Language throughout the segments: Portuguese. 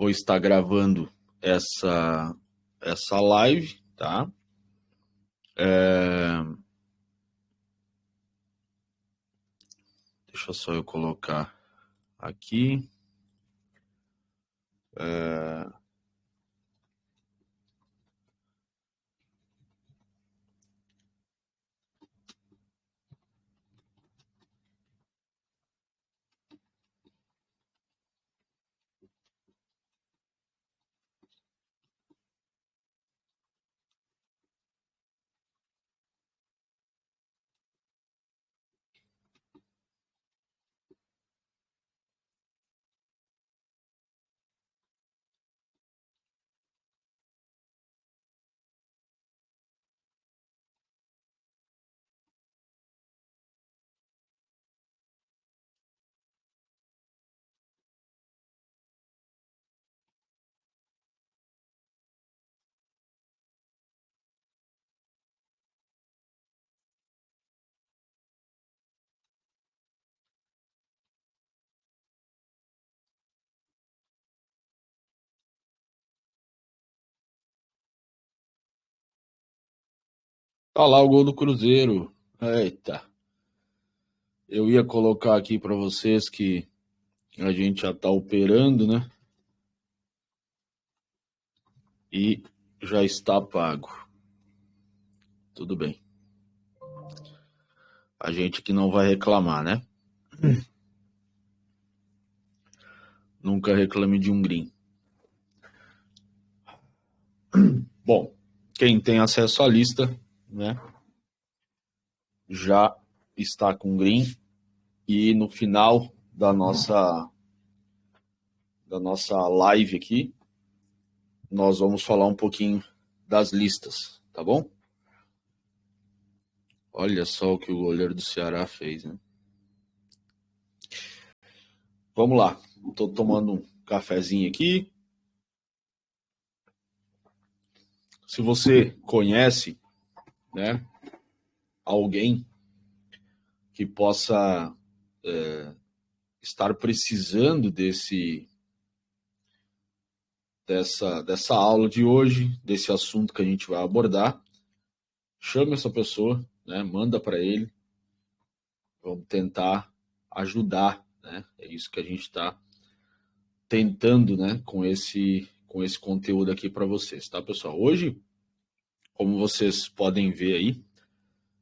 vou estar gravando essa live, tá? Deixa só eu colocar aqui. Tá lá o gol do Cruzeiro. Eita. Eu ia colocar aqui para vocês que a gente já tá operando, né? E já está pago. Tudo bem. A gente que não vai reclamar, né? Nunca reclame de um green. Bom, quem tem acesso à lista, né? Já está com green. E no final da nossa live aqui, nós vamos falar um pouquinho das listas, tá bom? Olha só o que o goleiro do Ceará fez, né? Vamos lá. Estou tomando um cafezinho aqui. Se você conhece, né, alguém que possa estar precisando dessa aula de hoje, desse assunto que a gente vai abordar, chame essa pessoa, né, manda para ele. Vamos tentar ajudar, né? É isso que a gente está tentando, né, com esse conteúdo aqui para vocês, tá, pessoal? Hoje, como vocês podem ver aí,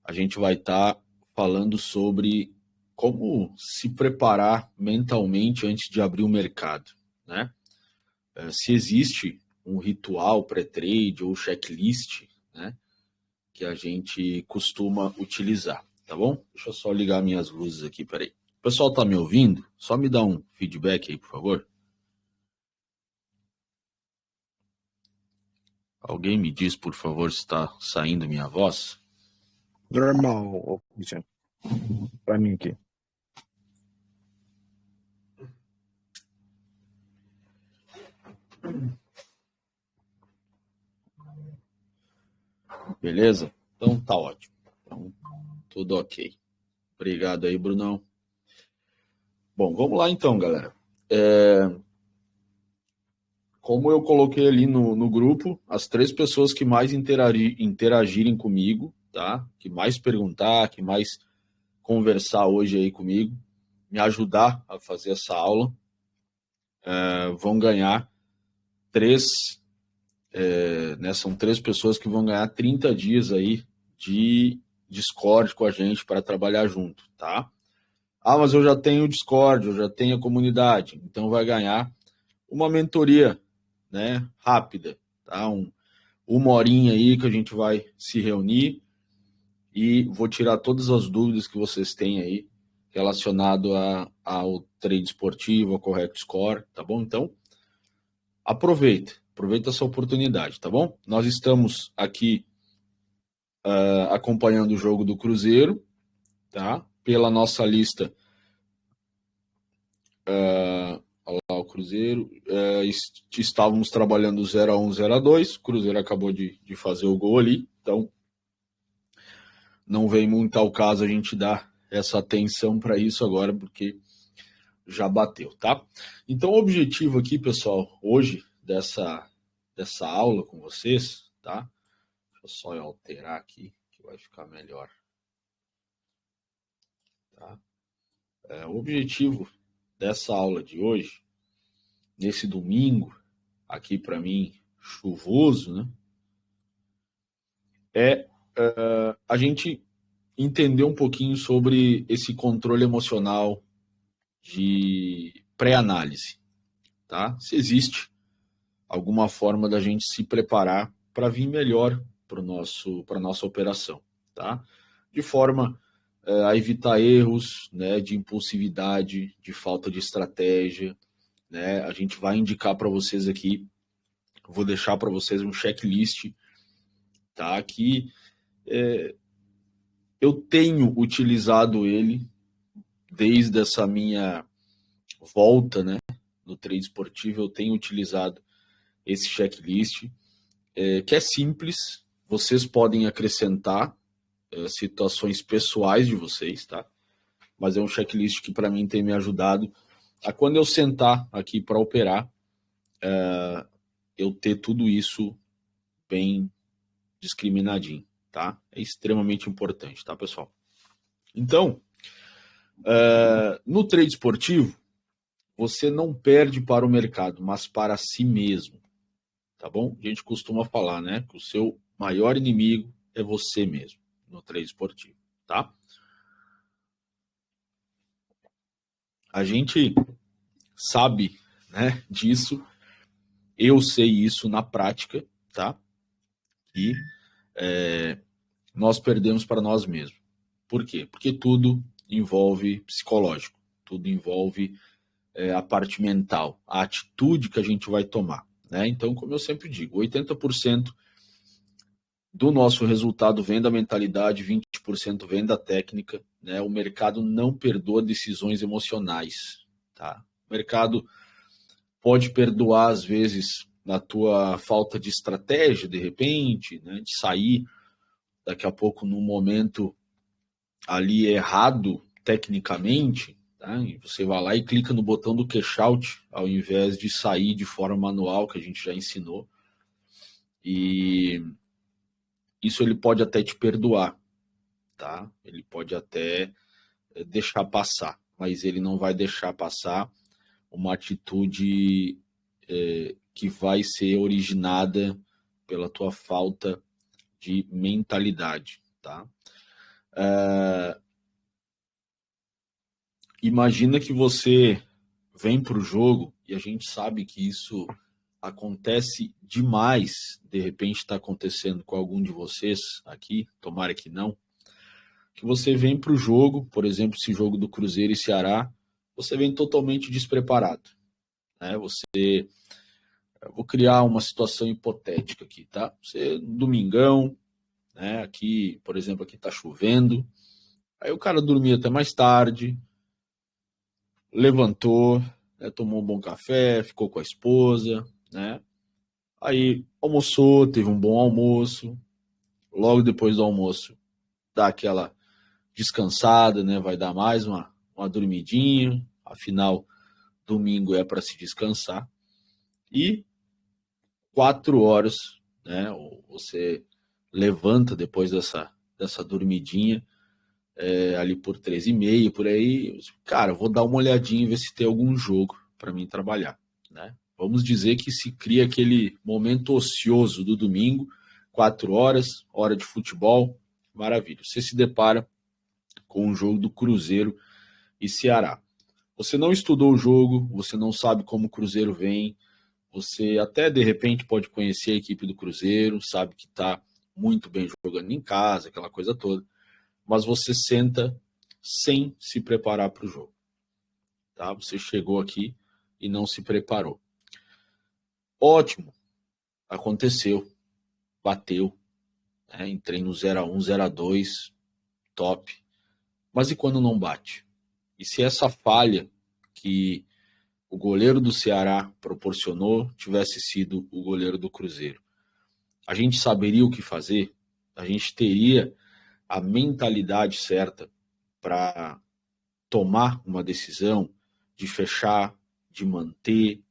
a gente vai estar falando sobre como se preparar mentalmente antes de abrir o mercado, né? Se existe um ritual pré-trade ou checklist, né, que a gente costuma utilizar, tá bom? Deixa eu só ligar minhas luzes aqui, peraí. O pessoal tá me ouvindo? Só me dá um feedback aí, por favor. Alguém me diz, por favor, se está saindo minha voz? Normal, Christian. Pra mim aqui. Beleza? Então tá ótimo. Então, tudo ok. Obrigado aí, Brunão. Bom, vamos lá então, galera. Como eu coloquei ali no grupo, as 3 pessoas que mais interagirem comigo, tá? Que mais perguntar, que mais conversar hoje aí comigo, me ajudar a fazer essa aula, vão ganhar 3, né? São 3 pessoas que vão ganhar 30 dias aí de Discord com a gente para trabalhar junto, tá? Ah, mas eu já tenho o Discord, eu já tenho a comunidade, então vai ganhar uma mentoria, né, rápida, tá? Uma horinha aí que a gente vai se reunir e vou tirar todas as dúvidas que vocês têm aí relacionado ao trade esportivo, ao Correct Score, tá bom? Então, aproveita essa oportunidade, tá bom? Nós estamos aqui acompanhando o jogo do Cruzeiro, tá? Pela nossa lista, olha lá o Cruzeiro, estávamos trabalhando 0-1, 0-2, o Cruzeiro acabou de fazer o gol ali, então não vem muito ao caso a gente dar essa atenção para isso agora, porque já bateu, tá? Então, o objetivo aqui, pessoal, hoje, dessa aula com vocês, tá? Deixa eu só alterar aqui, que vai ficar melhor. Tá? O objetivo dessa aula de hoje, nesse domingo, aqui para mim, chuvoso, né? A gente entender um pouquinho sobre esse controle emocional de pré-análise, tá? Se existe alguma forma da gente se preparar para vir melhor para a nossa operação, tá? De forma a evitar erros, né, de impulsividade, de falta de estratégia, né? A gente vai indicar para vocês aqui, vou deixar para vocês um checklist, tá? Que eu tenho utilizado ele desde essa minha volta, né, no trade esportivo. Eu tenho utilizado esse checklist, que é simples. Vocês podem acrescentar situações pessoais de vocês, tá? Mas é um checklist que para mim tem me ajudado a, quando eu sentar aqui para operar, eu ter tudo isso bem discriminadinho, tá? É extremamente importante, tá, pessoal? Então, no trade esportivo, você não perde para o mercado, mas para si mesmo, tá bom? A gente costuma falar, né, que o seu maior inimigo é você mesmo no trade esportivo, tá? A gente sabe, né, disso, eu sei isso na prática, tá? E nós perdemos para nós mesmos. Por quê? Porque tudo envolve psicológico, tudo envolve a parte mental, a atitude que a gente vai tomar, né? Então, como eu sempre digo, 80% do nosso resultado vem da mentalidade, 20% vem da técnica, né? O mercado não perdoa decisões emocionais, tá? O mercado pode perdoar, às vezes, na tua falta de estratégia, de repente, né? De sair daqui a pouco num momento ali errado tecnicamente, tá? E você vai lá e clica no botão do cash out, ao invés de sair de forma manual, que a gente já ensinou. E isso ele pode até te perdoar, tá? Ele pode até deixar passar, mas ele não vai deixar passar uma atitude que vai ser originada pela tua falta de mentalidade, tá? Imagina que você vem para o jogo, e a gente sabe que isso acontece demais, de repente está acontecendo com algum de vocês aqui, tomara que não, que você vem para o jogo, por exemplo, esse jogo do Cruzeiro e Ceará, você vem totalmente despreparado, né? Eu vou criar uma situação hipotética aqui, tá? Você, domingão, né? Aqui, por exemplo, aqui tá chovendo, aí o cara dormia até mais tarde, levantou, né, tomou um bom café, ficou com a esposa, né? Aí almoçou, teve um bom almoço, logo depois do almoço dá aquela descansada, né? Vai dar mais uma dormidinha, afinal, domingo é para se descansar. E 4 horas, né? Você levanta depois dessa dormidinha, ali por 13h30, por aí. Cara, vou dar uma olhadinha e ver se tem algum jogo para mim trabalhar, né? Vamos dizer que se cria aquele momento ocioso do domingo, 4 horas, hora de futebol, maravilha. Você se depara com o jogo do Cruzeiro e Ceará. Você não estudou o jogo, você não sabe como o Cruzeiro vem, você até de repente pode conhecer a equipe do Cruzeiro, sabe que está muito bem jogando em casa, aquela coisa toda, mas você senta sem se preparar para o jogo, tá? Você chegou aqui e não se preparou. Ótimo, aconteceu, bateu, né? Entrei no 0-1, 0-2, top. Mas e quando não bate? E se essa falha que o goleiro do Ceará proporcionou tivesse sido o goleiro do Cruzeiro? A gente saberia o que fazer? A gente teria a mentalidade certa para tomar uma decisão de fechar, de manter,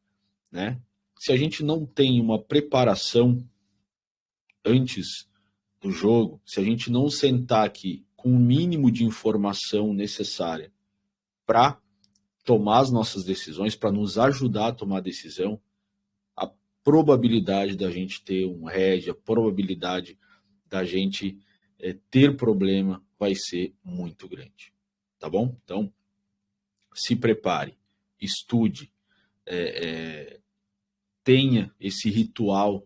né? Se a gente não tem uma preparação antes do jogo, se a gente não sentar aqui com o mínimo de informação necessária para tomar as nossas decisões, para nos ajudar a tomar a decisão, a probabilidade da gente ter um head, a probabilidade da gente ter problema vai ser muito grande, tá bom? Então, se prepare, estude, tenha esse ritual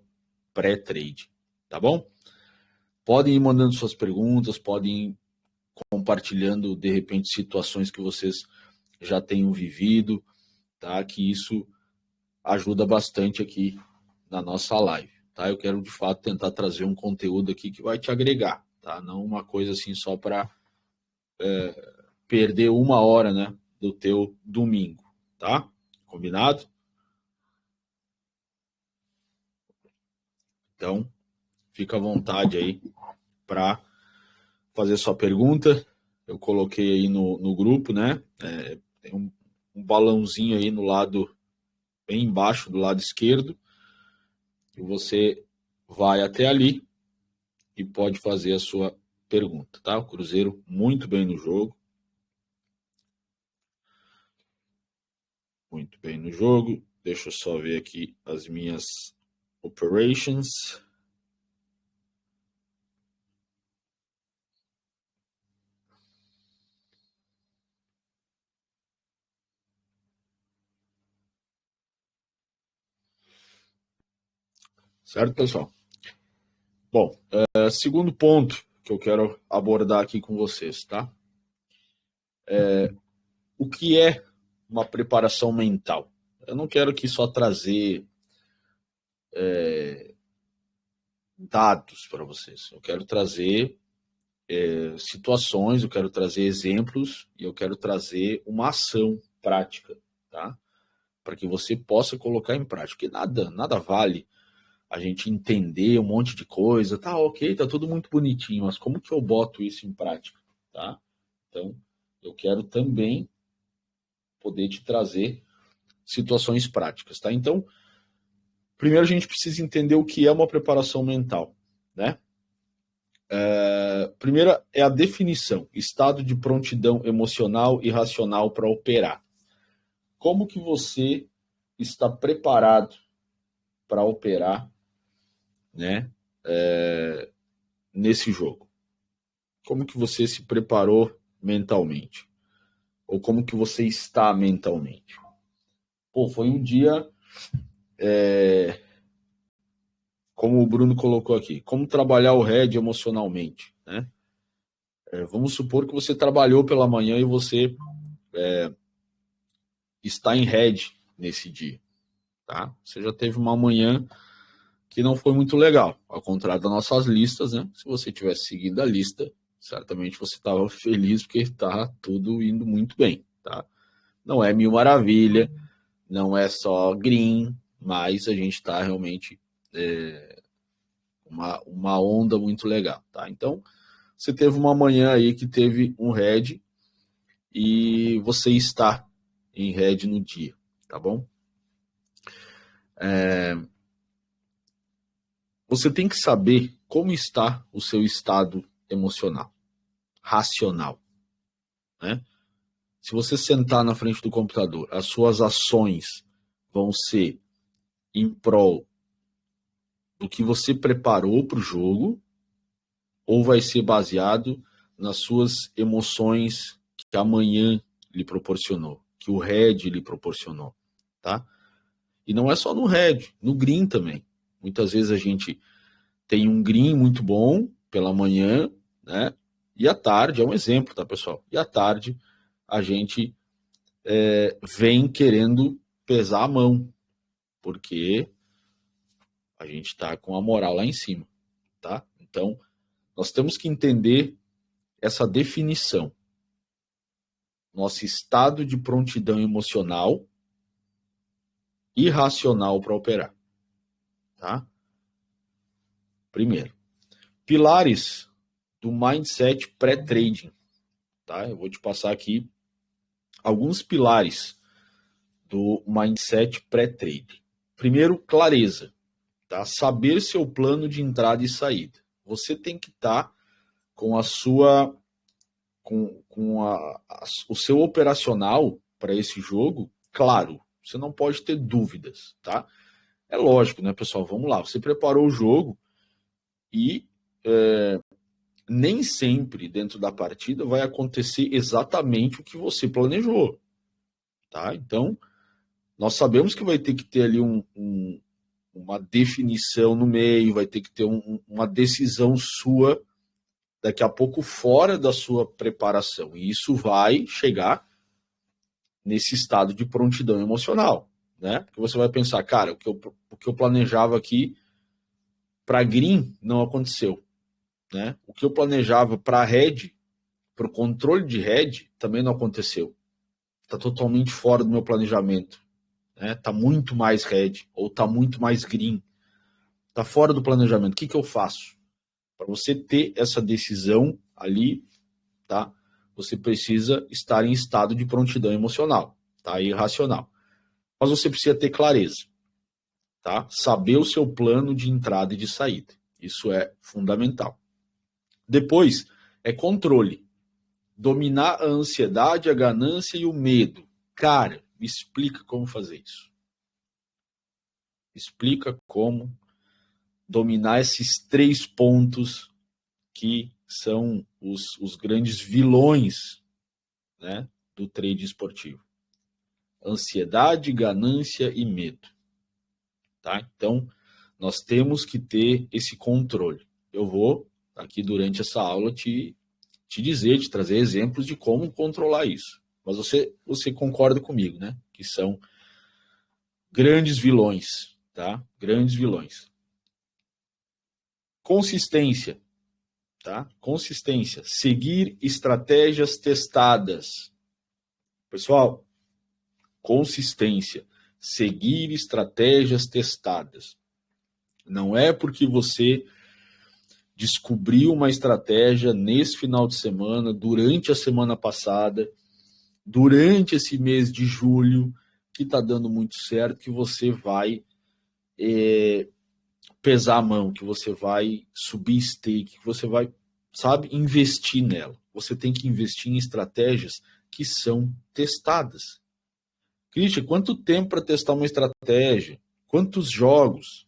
pré-trade, tá bom? Podem ir mandando suas perguntas, podem ir compartilhando, de repente, situações que vocês já tenham vivido, tá? Que isso ajuda bastante aqui na nossa live, tá? Eu quero, de fato, tentar trazer um conteúdo aqui que vai te agregar, tá? Não uma coisa assim só para perder 1 hora, né, do teu domingo, tá? Combinado? Então, fica à vontade aí para fazer sua pergunta. Eu coloquei aí no grupo, né? Tem um balãozinho aí no lado, bem embaixo do lado esquerdo, e você vai até ali e pode fazer a sua pergunta, tá? O Cruzeiro muito bem no jogo. Muito bem no jogo. Deixa eu só ver aqui as minhas operations. Certo, pessoal? Bom, segundo ponto que eu quero abordar aqui com vocês, tá? O que é uma preparação mental? Eu não quero aqui só trazer dados para vocês. Eu quero trazer situações, eu quero trazer exemplos e eu quero trazer uma ação prática, tá? Para que você possa colocar em prática. Porque nada vale a gente entender um monte de coisa, tá ok, tá tudo muito bonitinho, mas como que eu boto isso em prática, tá? Então, eu quero também poder te trazer situações práticas, tá? Então, primeiro a gente precisa entender o que é uma preparação mental, né? Primeira é a definição, estado de prontidão emocional e racional para operar. Como que você está preparado para operar, né, nesse jogo? Como que você se preparou mentalmente? Ou como que você está mentalmente? Pô, foi um dia, como o Bruno colocou aqui, como trabalhar o head emocionalmente, né? Vamos supor que você trabalhou pela manhã e você está em head nesse dia, tá? Você já teve uma manhã que não foi muito legal, ao contrário das nossas listas, né? Se você tivesse seguido a lista, certamente você estava feliz porque está tudo indo muito bem, tá? Não é mil maravilha, não é só green, mas a gente está realmente uma onda muito legal, tá? Então, você teve uma manhã aí que teve um head e você está em head no dia, tá bom? Você tem que saber como está o seu estado emocional, racional, né? Se você sentar na frente do computador, as suas ações vão ser em prol do que você preparou para o jogo ou vai ser baseado nas suas emoções que amanhã lhe proporcionou, que o Red lhe proporcionou, tá? E não é só no Red, no Green também. Muitas vezes a gente tem um Green muito bom pela manhã, né? E à tarde, é um exemplo, tá, pessoal? E à tarde a gente vem querendo pesar a mão, porque a gente está com a moral lá em cima, tá? Então, nós temos que entender essa definição. Nosso estado de prontidão emocional e racional para operar, tá? Primeiro, pilares do mindset pré-trading, tá? Eu vou te passar aqui alguns pilares do mindset pré-trade. Primeiro, clareza, tá? Saber seu plano de entrada e saída. Você tem que estar com a sua, o seu operacional para esse jogo claro. Você não pode ter dúvidas, tá? É lógico, né, pessoal? Vamos lá. Você preparou o jogo e nem sempre dentro da partida vai acontecer exatamente o que você planejou, tá? Então, nós sabemos que vai ter que ter ali uma definição no meio, vai ter que ter uma decisão sua daqui a pouco fora da sua preparação. E isso vai chegar nesse estado de prontidão emocional, né? Porque você vai pensar, cara, o que eu planejava aqui para green não aconteceu, né? O que eu planejava para red, para o controle de red, também não aconteceu. Está totalmente fora do meu planejamento. Está muito mais red ou está muito mais green. Está fora do planejamento. O que eu faço? Para você ter essa decisão ali, tá? Você precisa estar em estado de prontidão emocional, tá? Irracional. Mas você precisa ter clareza, tá? Saber o seu plano de entrada e de saída. Isso é fundamental. Depois é controle. Dominar a ansiedade, a ganância e o medo. Cara, me explica como fazer isso. Explica como dominar esses 3 pontos que são os grandes vilões, né, do trade esportivo. Ansiedade, ganância e medo. Tá? Então, nós temos que ter esse controle. Eu vou, aqui durante essa aula, te dizer, te trazer exemplos de como controlar isso. Mas você concorda comigo, né? Que são grandes vilões, tá? Grandes vilões. Consistência, tá? Consistência. Seguir estratégias testadas. Pessoal, consistência. Seguir estratégias testadas. Não é porque você descobriu uma estratégia nesse final de semana, durante a semana passada, durante esse mês de julho, que está dando muito certo, que você vai pesar a mão, que você vai subir stake, que você vai, sabe, investir nela. Você tem que investir em estratégias que são testadas. Christian, quanto tempo para testar uma estratégia? Quantos jogos?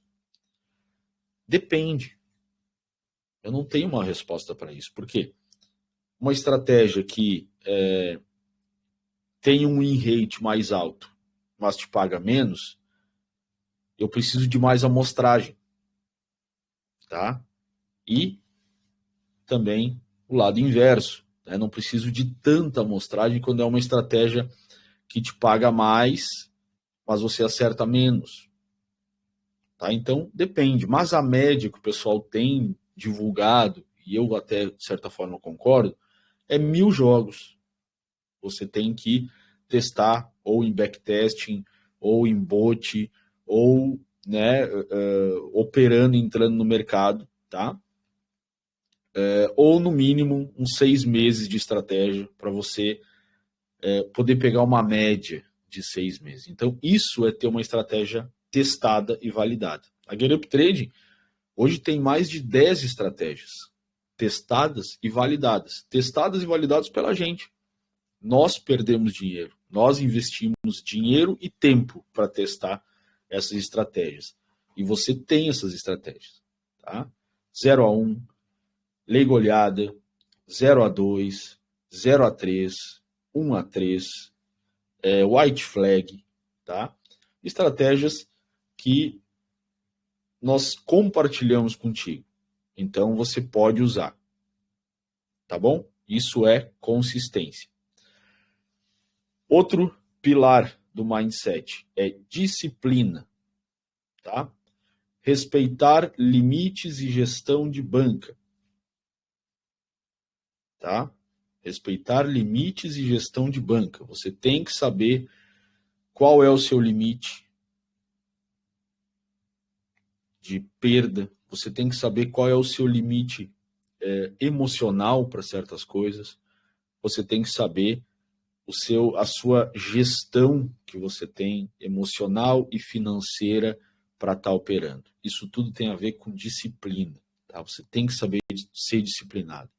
Depende. Eu não tenho uma resposta para isso. Por quê? Uma estratégia que tem um win rate mais alto, mas te paga menos, eu preciso de mais amostragem. Tá? E também o lado inverso. Né? Não preciso de tanta amostragem quando é uma estratégia que te paga mais, mas você acerta menos. Tá? Então, depende. Mas a média que o pessoal tem divulgado, e eu até, de certa forma, concordo, é 1000 jogos. Você tem que testar ou em backtesting, ou em bot, ou né, operando, entrando no mercado, tá? Ou no mínimo uns 6 meses de estratégia para você poder pegar uma média de 6 meses. Então, isso é ter uma estratégia testada e validada. A GetUp Trading hoje tem mais de 10 estratégias testadas e validadas. Testadas e validadas pela gente. Nós perdemos dinheiro. Nós investimos dinheiro e tempo para testar essas estratégias. E você tem essas estratégias. Tá? 0-1, lei goleada, 0-2, 0-3, 1-3, white flag, tá? Estratégias que nós compartilhamos contigo. Então você pode usar. Tá bom? Isso é consistência. Outro pilar do mindset é disciplina, tá? Respeitar limites e gestão de banca. Tá? Respeitar limites e gestão de banca. Você tem que saber qual é o seu limite de perda. Você tem que saber qual é o seu limite emocional para certas coisas. Você tem que saber a sua gestão que você tem, emocional e financeira, para estar operando. Isso tudo tem a ver com disciplina. Tá? Você tem que saber ser disciplinado.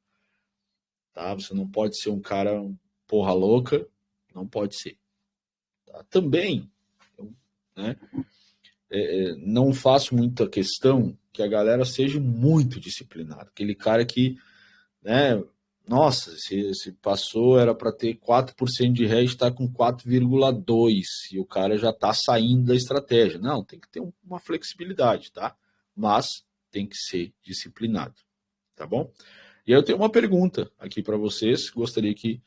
Tá? Você não pode ser um cara porra louca, não pode ser. Tá? Também, né, não faço muita questão que a galera seja muito disciplinada. Aquele cara que, né, nossa, se passou, era para ter 4% de hedge, está com 4,2%, e o cara já está saindo da estratégia. Não, tem que ter uma flexibilidade, tá? Mas tem que ser disciplinado, tá bom? E eu tenho uma pergunta aqui para vocês, gostaria que,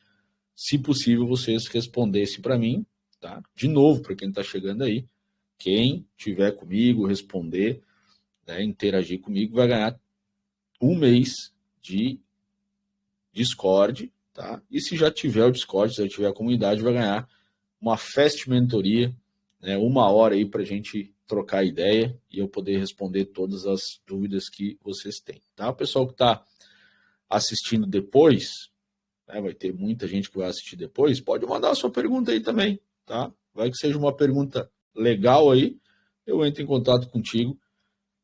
se possível, vocês respondessem para mim, tá? De novo, para quem está chegando aí, quem tiver comigo, responder, né, interagir comigo, vai ganhar 1 mês de Discord, tá? E se já tiver o Discord, se já tiver a comunidade, vai ganhar uma Fast Mentoria, né? 1 hora aí para a gente trocar ideia e eu poder responder todas as dúvidas que vocês têm, tá? O pessoal que está assistindo depois, né, vai ter muita gente que vai assistir depois, pode mandar a sua pergunta aí também, tá? Vai que seja uma pergunta legal aí, eu entro em contato contigo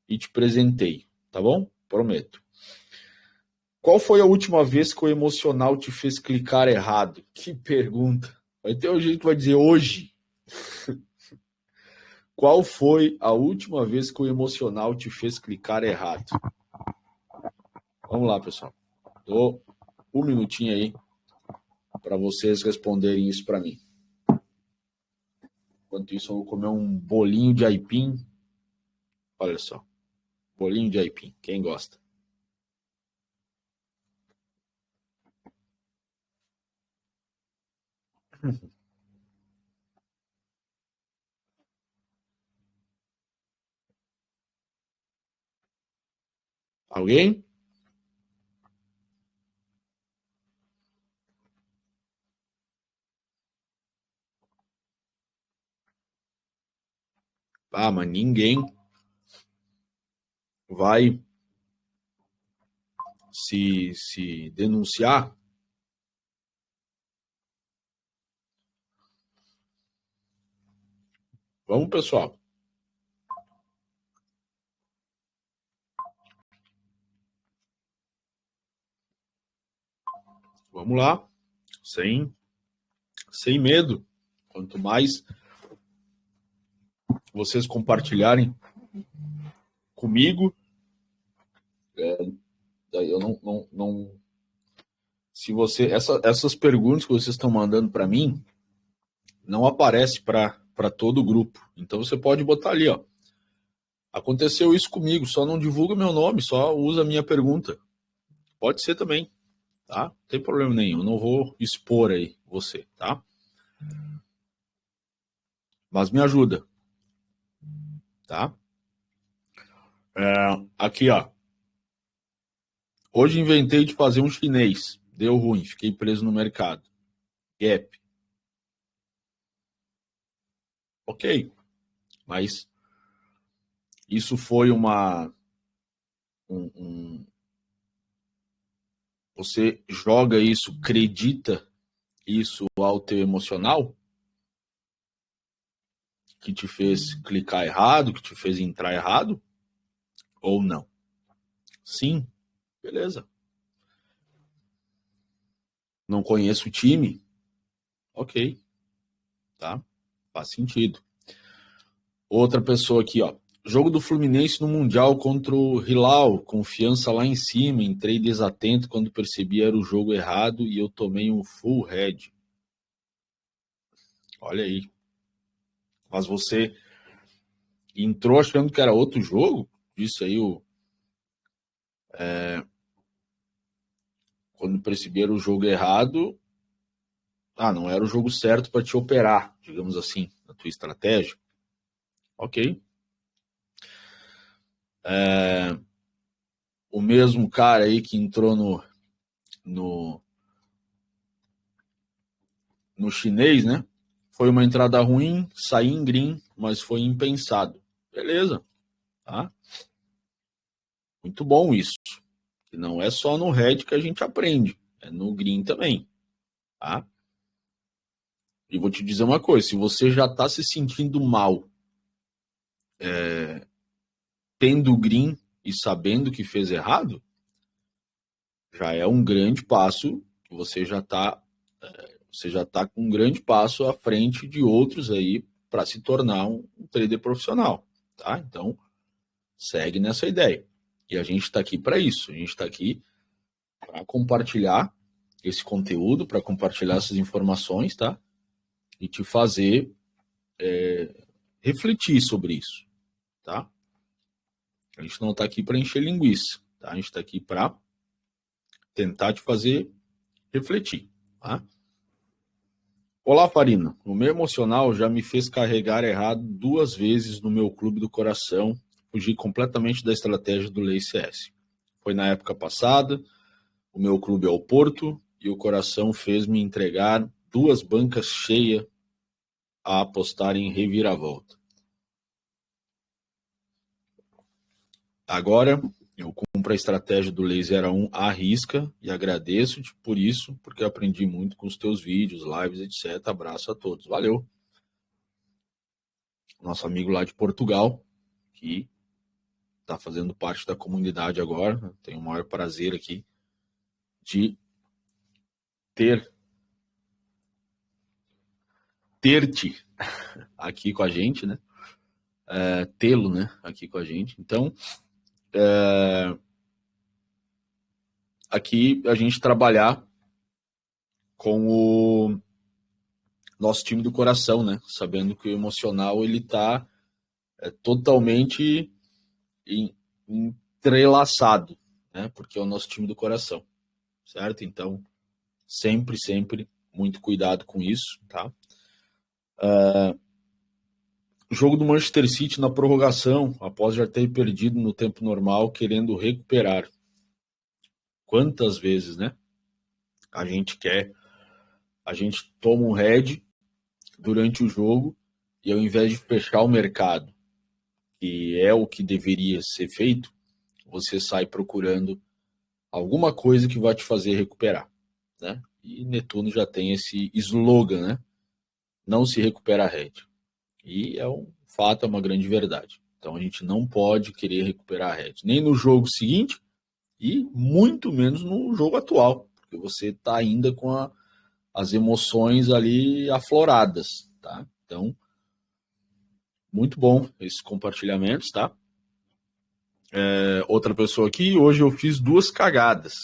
e te presenteio, tá bom? Prometo. Qual foi a última vez que o emocional te fez clicar errado? Que pergunta. Vai ter gente que vai dizer hoje. Qual foi a última vez que o emocional te fez clicar errado? Vamos lá, pessoal. Dou 1 minutinho aí para vocês responderem isso para mim. Enquanto isso, eu vou comer um bolinho de aipim. Olha só. Bolinho de aipim. Quem gosta? Alguém? Ah, mas ninguém vai se denunciar. Vamos, pessoal. Vamos lá. Sem medo. Quanto mais vocês compartilharem comigo, daí eu não se essas perguntas que vocês estão mandando para mim não aparece para todo o grupo. Então você pode botar ali, ó. Aconteceu isso comigo, só não divulga meu nome, só usa a minha pergunta. Pode ser também, tá? Não tem problema nenhum, eu não vou expor aí você, tá? Mas me ajuda, tá? Aqui, ó. Hoje inventei de fazer um chinês. Deu ruim, fiquei preso no mercado. Gap. Ok, mas isso foi você joga isso, acredita isso ao teu emocional? Que te fez clicar errado, que te fez entrar errado? Ou não? Sim, beleza. Não conheço o time? Ok, tá? Faz sentido. Outra pessoa aqui, ó. Jogo do Fluminense no Mundial contra o Hilal, confiança lá em cima, entrei desatento quando percebi era o jogo errado e eu tomei um full head. Olha aí. Mas você entrou achando que era outro jogo? Isso aí, quando perceberam o jogo errado, não era o jogo certo para te operar, digamos assim, na tua estratégia. Ok. O mesmo cara aí que entrou no chinês, né? Foi uma entrada ruim, saí em green, mas foi impensado. Beleza, tá? Muito bom isso. E não é só no red que a gente aprende, é no green também, tá? E vou te dizer uma coisa, se você já está se sentindo mal tendo green e sabendo que fez errado, já é um grande passo, você já está com um grande passo à frente de outros aí para se tornar um trader profissional, tá? Então, segue nessa ideia. E a gente está aqui para isso, a gente está aqui para compartilhar esse conteúdo, para compartilhar essas informações, tá? E te fazer refletir sobre isso, tá? A gente não está aqui para encher linguiça, tá? A gente está aqui para tentar te fazer refletir, tá? Olá, Farina. O meu emocional já me fez carregar errado 2 vezes no meu clube do coração, fugi completamente da estratégia do Lei CS. Foi na época passada, o meu clube é o Porto, e o coração fez me entregar 2 bancas cheias a apostar em reviravolta. Agora, eu cumpro a estratégia do Lei 01 à risca e agradeço-te por isso, porque aprendi muito com os teus vídeos, lives, etc. Abraço a todos. Valeu. Nosso amigo lá de Portugal, que está fazendo parte da comunidade agora. Tenho o maior prazer aqui de ter-te aqui com a gente, né? Tê-lo, né? Aqui com a gente. Então, aqui a gente trabalhar com o nosso time do coração, né? Sabendo que o emocional ele está totalmente entrelaçado, né? Porque é o nosso time do coração, certo? Então, sempre muito cuidado com isso, tá? Jogo do Manchester City na prorrogação, após já ter perdido no tempo normal, querendo recuperar. Quantas vezes, né? A gente toma um head durante o jogo e ao invés de fechar o mercado, que é o que deveria ser feito, você sai procurando alguma coisa que vai te fazer recuperar, né? E Netuno já tem esse slogan, né? Não se recupera head. E é um fato, é uma grande verdade. Então a gente não pode querer recuperar a head, nem no jogo seguinte e muito menos no jogo atual, porque você está ainda com as emoções ali afloradas, tá? Então, muito bom esses compartilhamentos, tá? Outra pessoa aqui, hoje eu fiz 2 cagadas,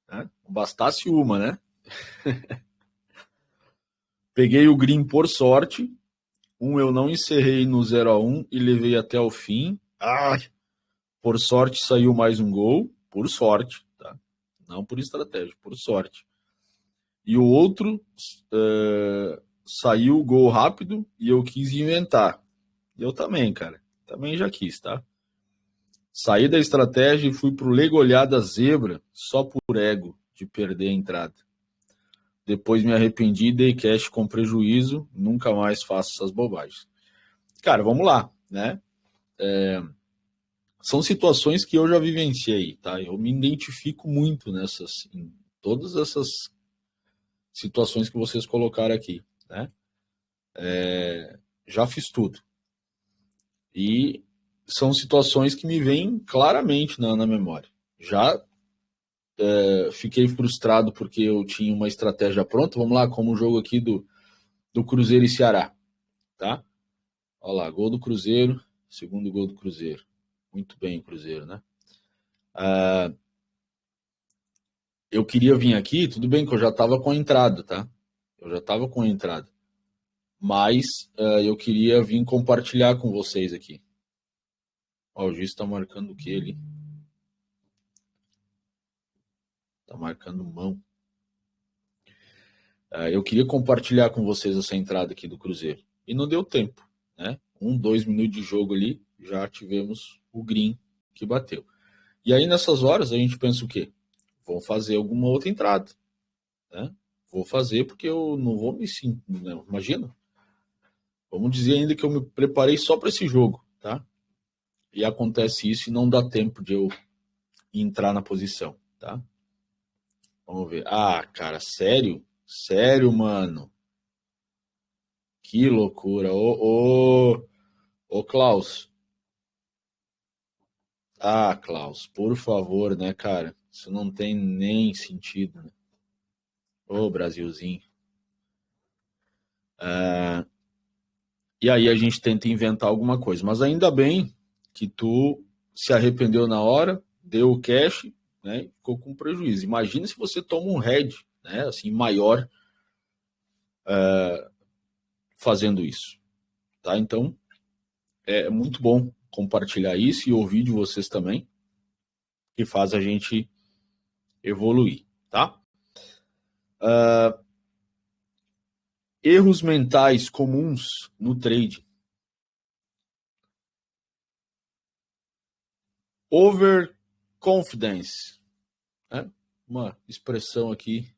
né? Bastasse uma, né? Peguei o green por sorte, eu não encerrei no 0-1 e levei até o fim. Por sorte saiu mais um gol, por sorte, tá? Não por estratégia, por sorte. E o outro saiu o gol rápido e eu quis inventar. Eu também, cara. Também já quis, tá? Saí da estratégia e fui pro legolhada zebra só por ego de perder a entrada. Depois me arrependi e dei cash com prejuízo. Nunca mais faço essas bobagens. Cara, vamos lá, né? São situações que eu já vivenciei, tá? Eu me identifico muito em todas essas situações que vocês colocaram aqui, né? Já fiz tudo. E são situações que me vêm claramente na memória. Já fiquei frustrado porque eu tinha uma estratégia pronta. Vamos lá, como o jogo aqui do Cruzeiro e Ceará, tá? Olha lá, gol do Cruzeiro, segundo gol do Cruzeiro. Muito bem o Cruzeiro, né? Eu queria vir aqui, tudo bem que eu já estava com a entrada, tá? Eu já estava com a entrada. Mas eu queria vir compartilhar com vocês aqui. Ó, o juiz está marcando o que ali? Está marcando mão. Eu queria compartilhar com vocês essa entrada aqui do Cruzeiro. E não deu tempo, né? 2 minutos de jogo ali, já tivemos o green que bateu. E aí, nessas horas, a gente pensa o quê? Vou fazer alguma outra entrada, né? Vou fazer porque eu não vou me sentir, né? Imagina. Vamos dizer ainda que eu me preparei só para esse jogo, tá? E acontece isso e não dá tempo de eu entrar na posição, tá? Vamos ver. Cara, sério? Sério, mano? Que loucura. Ô, Klaus. Ah, Klaus, por favor, né, cara? Isso não tem nem sentido, né? Ô, Brasilzinho. E aí a gente tenta inventar alguma coisa. Mas ainda bem que tu se arrependeu na hora, deu o cash, né? E ficou com prejuízo. Imagina se você toma um head, né? Assim, maior fazendo isso, tá? Então, é muito bom compartilhar isso e ouvir de vocês também, que faz a gente evoluir, tá? Erros mentais comuns no trade. Overconfidence, né? Uma expressão aqui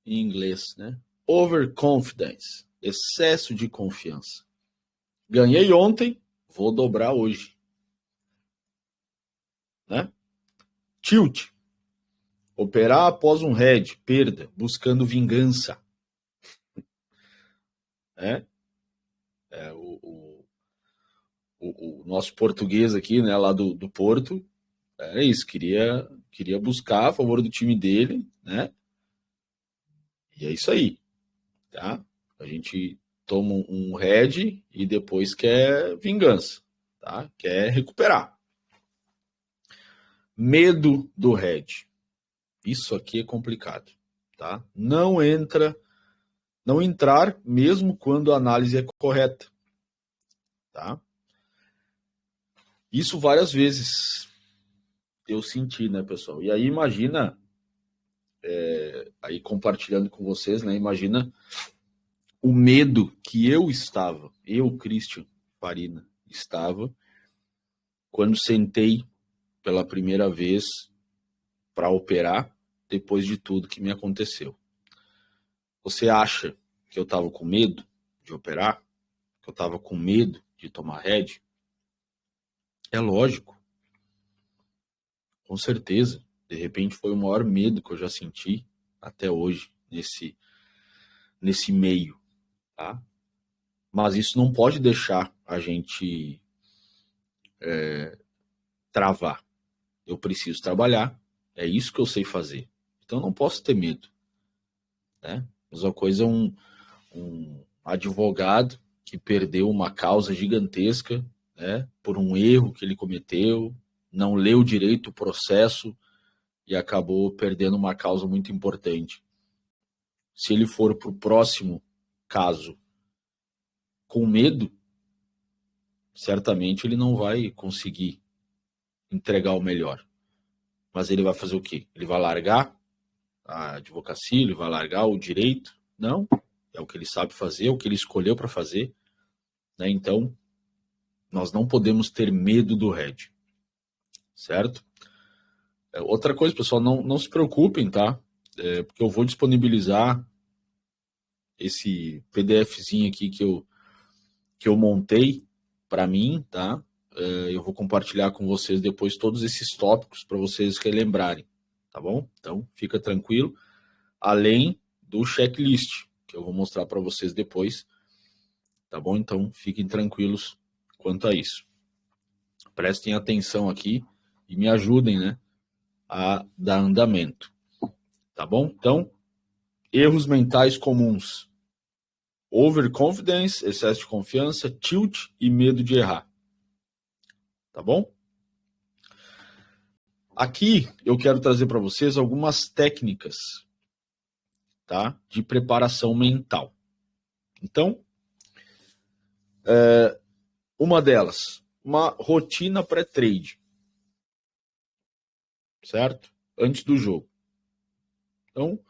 em inglês, né? Overconfidence, excesso de confiança. Ganhei ontem, vou dobrar hoje, né? Tilt, operar após um head, perda, buscando vingança, né? O nosso português aqui, né, lá do Porto, é isso, queria buscar a favor do time dele, né? E é isso aí, tá? A gente toma um head e depois quer vingança, tá? Quer recuperar. Medo do head. Isso aqui é complicado, tá? Não entrar mesmo quando a análise é correta, tá? Isso várias vezes eu senti, né, pessoal? E aí imagina, aí compartilhando com vocês, né? Imagina o medo que eu, Christian Farina, estava quando sentei pela primeira vez para operar depois de tudo que me aconteceu. Você acha que eu estava com medo de operar? Que eu estava com medo de tomar head? É lógico. Com certeza. De repente foi o maior medo que eu já senti até hoje nesse meio, tá? Mas isso não pode deixar a gente travar. Eu preciso trabalhar, é isso que eu sei fazer. Então eu não posso ter medo, né? Mesma coisa um advogado que perdeu uma causa gigantesca, né, por um erro que ele cometeu, não leu direito o processo e acabou perdendo uma causa muito importante. Se ele for para o próximo caso com medo, certamente ele não vai conseguir entregar o melhor. Mas ele vai fazer o quê? Ele vai largar a advocacia, ele vai largar o direito? Não, é o que ele sabe fazer, é o que ele escolheu para fazer, né? Então, nós não podemos ter medo do head, certo? Outra coisa, pessoal, não se preocupem, tá? Porque eu vou disponibilizar esse PDFzinho aqui que eu montei para mim, tá? Eu vou compartilhar com vocês depois todos esses tópicos para vocês relembrarem, tá bom? Então, fica tranquilo. Além do checklist, que eu vou mostrar para vocês depois, tá bom? Então, fiquem tranquilos quanto a isso. Prestem atenção aqui e me ajudem, né, a dar andamento, tá bom? Então, erros mentais comuns: overconfidence, excesso de confiança, tilt e medo de errar, tá bom? Aqui eu quero trazer para vocês algumas técnicas, tá, de preparação mental. Então, uma delas, uma rotina pré-trade, certo? Antes do jogo. Então,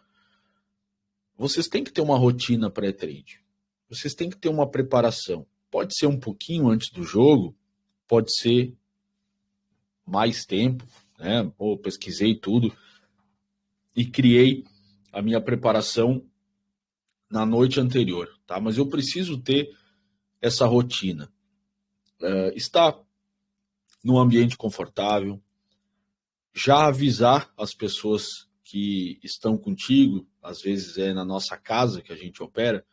vocês têm que ter uma rotina pré-trade. Vocês têm que ter uma preparação. Pode ser um pouquinho antes do jogo, pode ser mais tempo, né? Pô, pesquisei tudo e criei a minha preparação na noite anterior, tá? Mas eu preciso ter essa rotina. Estar num ambiente confortável, já avisar as pessoas que estão contigo, às vezes é na nossa casa que a gente opera,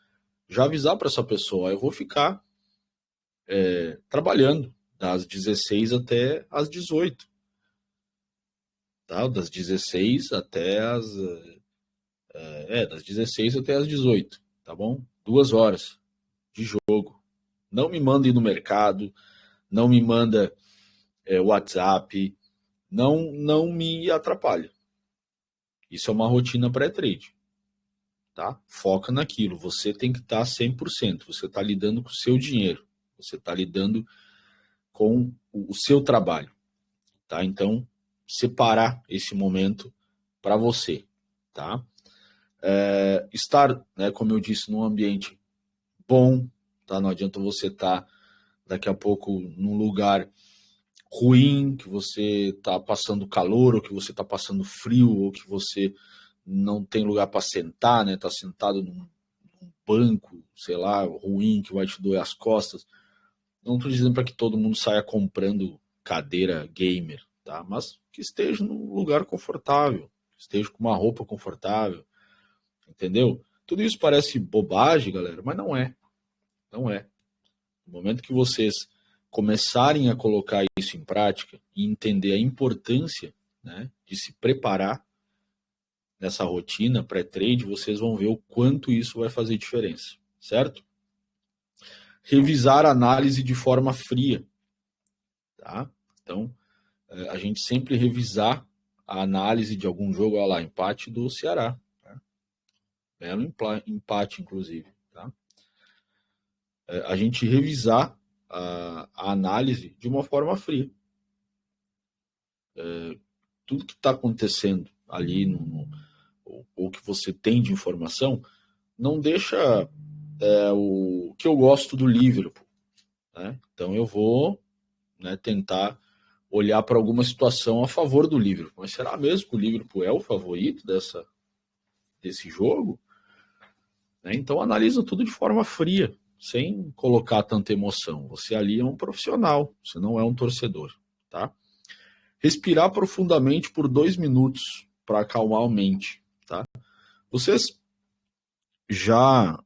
já avisar para essa pessoa, eu vou ficar trabalhando das 16 até as 18. Tá? Das 16 até as... das 16 até as 18, tá bom? 2 horas de jogo. Não me manda ir no mercado, não me manda WhatsApp, não me atrapalha. Isso é uma rotina pré-trade, tá? Foca naquilo, você tem que estar 100%, você está lidando com o seu dinheiro, você está lidando com o seu trabalho, tá? Então, separar esse momento para você, tá? Estar, né, como eu disse, num ambiente bom, tá? Não adianta você estar daqui a pouco num lugar ruim, que você está passando calor, ou que você está passando frio, ou que você não tem lugar para sentar, né? Está sentado num banco, sei lá, ruim, que vai te doer as costas. Não estou dizendo para que todo mundo saia comprando cadeira gamer, tá? Mas que esteja num lugar confortável, esteja com uma roupa confortável, entendeu? Tudo isso parece bobagem, galera, mas não é. Não é. No momento que vocês começarem a colocar isso em prática e entender a importância, né, de se preparar nessa rotina pré-trade, vocês vão ver o quanto isso vai fazer diferença, certo? Revisar a análise de forma fria, tá? Então, a gente sempre revisar a análise de algum jogo, olha lá, empate do Ceará, tá? Belo empate, inclusive, tá? A gente revisar a análise de uma forma fria. Tudo que está acontecendo ali, ou que você tem de informação, não deixa o que eu gosto do Liverpool, né? Então eu vou, né, tentar olhar para alguma situação a favor do Liverpool. Mas será mesmo que o Liverpool é o favorito desse jogo? Né? Então analisa tudo de forma fria, sem colocar tanta emoção. Você ali é um profissional, você não é um torcedor, tá? Respirar profundamente por 2 minutos para acalmar a mente, tá? Vocês já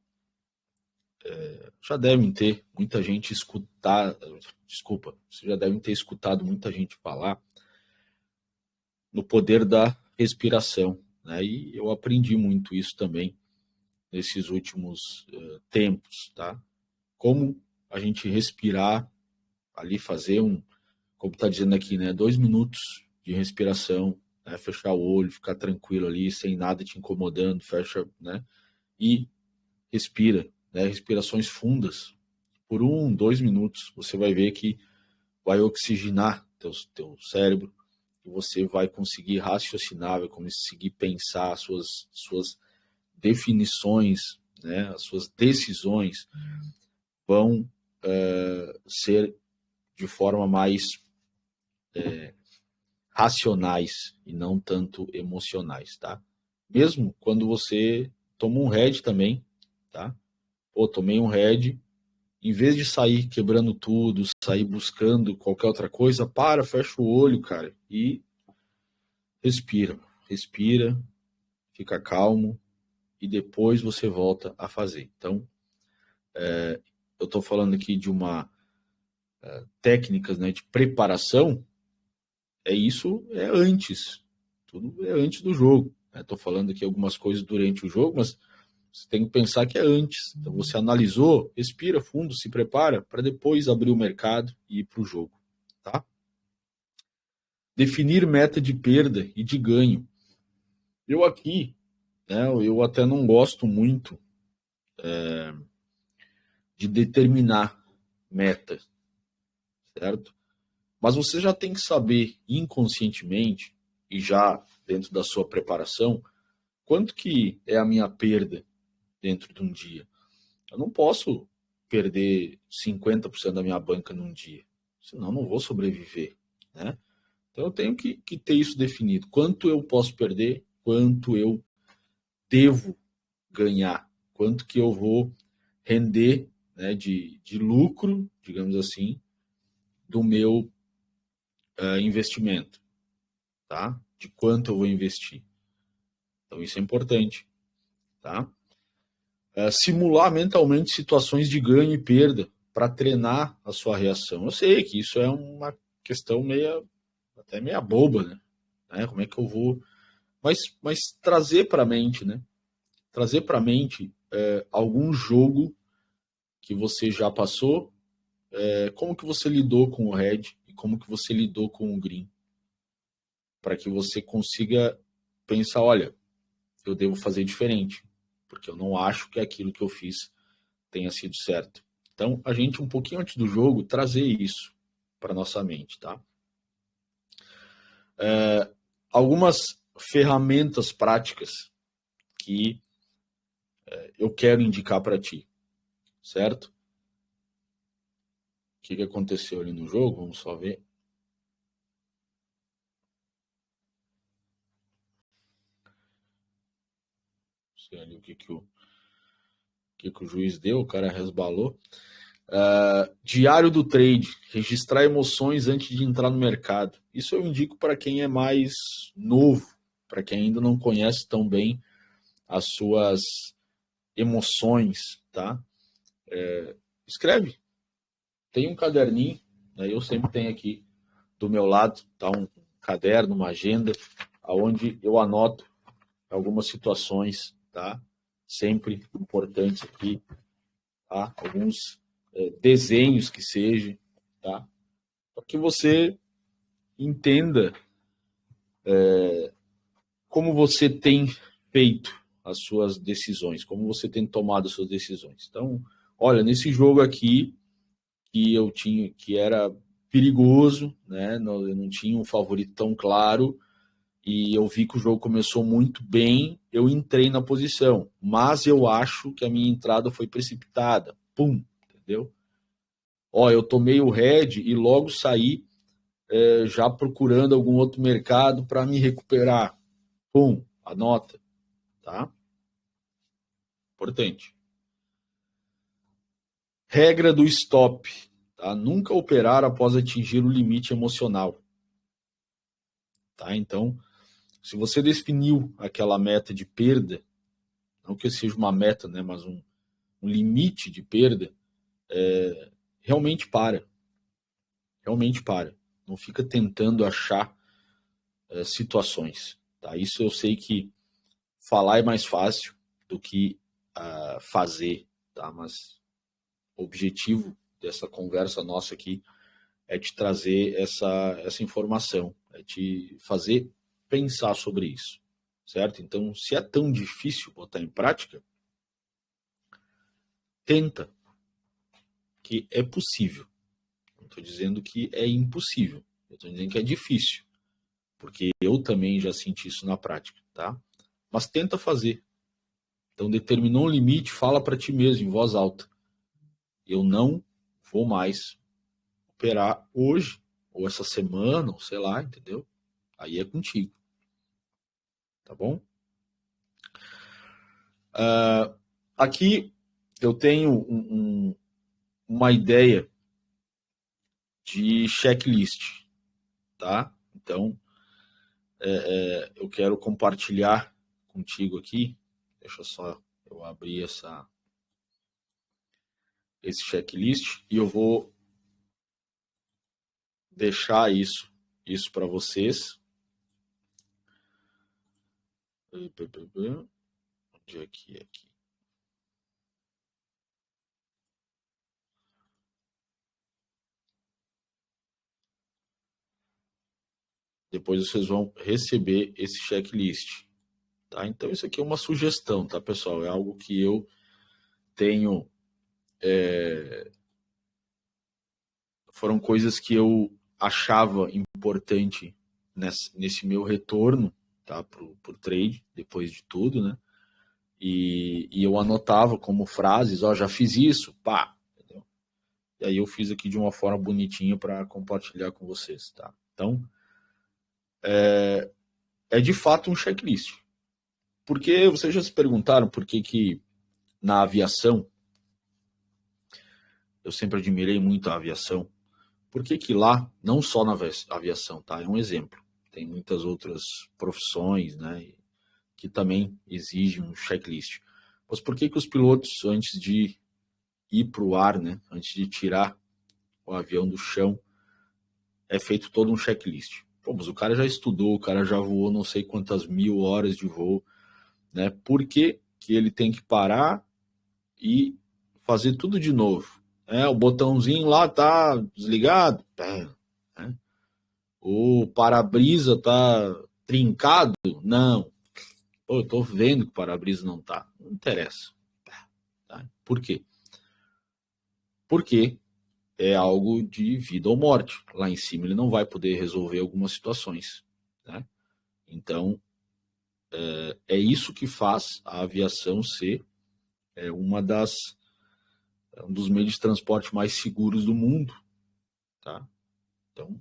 devem ter muita gente escutar, desculpa, vocês já devem ter escutado muita gente falar no poder da respiração, né? E eu aprendi muito isso também nesses últimos tempos, tá? Como a gente respirar ali, fazer como está dizendo aqui, né? 2 minutos de respiração, né? Fechar o olho, ficar tranquilo ali, sem nada te incomodando, fecha, né? E respira, né? Respirações fundas por 1, 2 minutos. Você vai ver que vai oxigenar teu cérebro e você vai conseguir raciocinar, vai conseguir pensar as suas definições, né? As suas decisões vão ser de forma mais racionais e não tanto emocionais, tá? Mesmo quando você toma um head também, tá? Pô, tomei um head, em vez de sair quebrando tudo, sair buscando qualquer outra coisa, fecha o olho, cara, e respira, fica calmo e depois você volta a fazer. Então, eu estou falando aqui de uma técnicas, né, de preparação, é antes, tudo é antes do jogo. Estou falando aqui algumas coisas durante o jogo, mas você tem que pensar que é antes. Então você analisou, respira fundo, se prepara para depois abrir o mercado e ir para o jogo, tá? Definir meta de perda e de ganho. Eu aqui, né, eu até não gosto muito de determinar meta, certo? Mas você já tem que saber inconscientemente e já dentro da sua preparação quanto que é a minha perda dentro de um dia. Eu não posso perder 50% da minha banca num dia, senão eu não vou sobreviver, né? Então eu tenho que ter isso definido. Quanto eu posso perder, quanto eu devo ganhar, quanto que eu vou render, né, de lucro, digamos assim, do meu investimento, tá? De quanto eu vou investir. Então isso é importante, tá? simular mentalmente situações de ganho e perda para treinar a sua reação. Eu sei que isso é uma questão até meia boba, né? Como é que eu vou... Mas trazer para a mente, né? Trazer para a mente algum jogo que você já passou, como que você lidou com o red e como que você lidou com o green, para que você consiga pensar, olha, eu devo fazer diferente, porque eu não acho que aquilo que eu fiz tenha sido certo. Então, a gente, um pouquinho antes do jogo, trazer isso para nossa mente, tá? Algumas ferramentas práticas que eu quero indicar para ti, certo? O que aconteceu ali no jogo? Vamos só ver. Não sei ali o que o juiz deu, o cara resbalou. Diário do trade, registrar emoções antes de entrar no mercado. Isso eu indico para quem é mais novo, para quem ainda não conhece tão bem as suas emoções, tá? Escreve. Tem um caderninho, né? Eu sempre tenho aqui do meu lado, tá? Um caderno, uma agenda, onde eu anoto algumas situações, tá? Sempre importantes aqui, tá? Alguns desenhos que sejam, tá? Para que você entenda como você tem feito as suas decisões, como você tem tomado as suas decisões. Então, olha, nesse jogo aqui que eu tinha, que era perigoso, né? Eu não tinha um favorito tão claro e eu vi que o jogo começou muito bem, eu entrei na posição, mas eu acho que a minha entrada foi precipitada. Pum, entendeu? Ó, eu tomei o red e logo saí já procurando algum outro mercado para me recuperar. Pum, anota, tá? Importante. Regra do stop, tá? Nunca operar após atingir o limite emocional, tá? Então, se você definiu aquela meta de perda, não que seja uma meta, né, mas um limite de perda, realmente para. Realmente para. Não fica tentando achar situações, tá? Isso eu sei que falar é mais fácil do que fazer, tá? Mas o objetivo dessa conversa nossa aqui é te trazer essa informação, é te fazer pensar sobre isso, certo? Então, se é tão difícil botar em prática, tenta, que é possível. Não estou dizendo que é impossível, eu estou dizendo que é difícil, porque eu também já senti isso na prática, tá? Mas tenta fazer. Então, determinou um limite, fala para ti mesmo, em voz alta. Eu não vou mais operar hoje, ou essa semana, ou sei lá, entendeu? Aí é contigo. Tá bom? Aqui eu tenho uma ideia de checklist, tá? Então, eu quero compartilhar contigo aqui. Deixa só eu abrir esse checklist e eu vou deixar isso para vocês. Onde é que é aqui? Depois vocês vão receber esse checklist, tá? Então isso aqui é uma sugestão, tá, pessoal? É algo que eu tenho... Foram coisas que eu achava importante nesse meu retorno, tá, pro trade, depois de tudo, né? E eu anotava como frases, ó, já fiz isso, pá, entendeu? E aí eu fiz aqui de uma forma bonitinha para compartilhar com vocês, tá? Então, é de fato um checklist. Porque vocês já se perguntaram por que na aviação, eu sempre admirei muito a aviação, por que lá, não só na aviação, tá? É um exemplo. Tem muitas outras profissões, né, que também exigem um checklist. Mas por que os pilotos, antes de ir para o ar, né, antes de tirar o avião do chão, é feito todo um checklist? Pô, mas o cara já estudou, o cara já voou não sei quantas 1000 horas de voo, né? Por que ele tem que parar e fazer tudo de novo? O botãozinho lá tá desligado, né? O para-brisa tá trincado? Não. Pô, eu tô vendo que o para-brisa não tá. Não interessa. Tá? Por quê? Porque é algo de vida ou morte. Lá em cima ele não vai poder resolver algumas situações, né? Então, é isso que faz a aviação ser um dos meios de transporte mais seguros do mundo, tá? Então,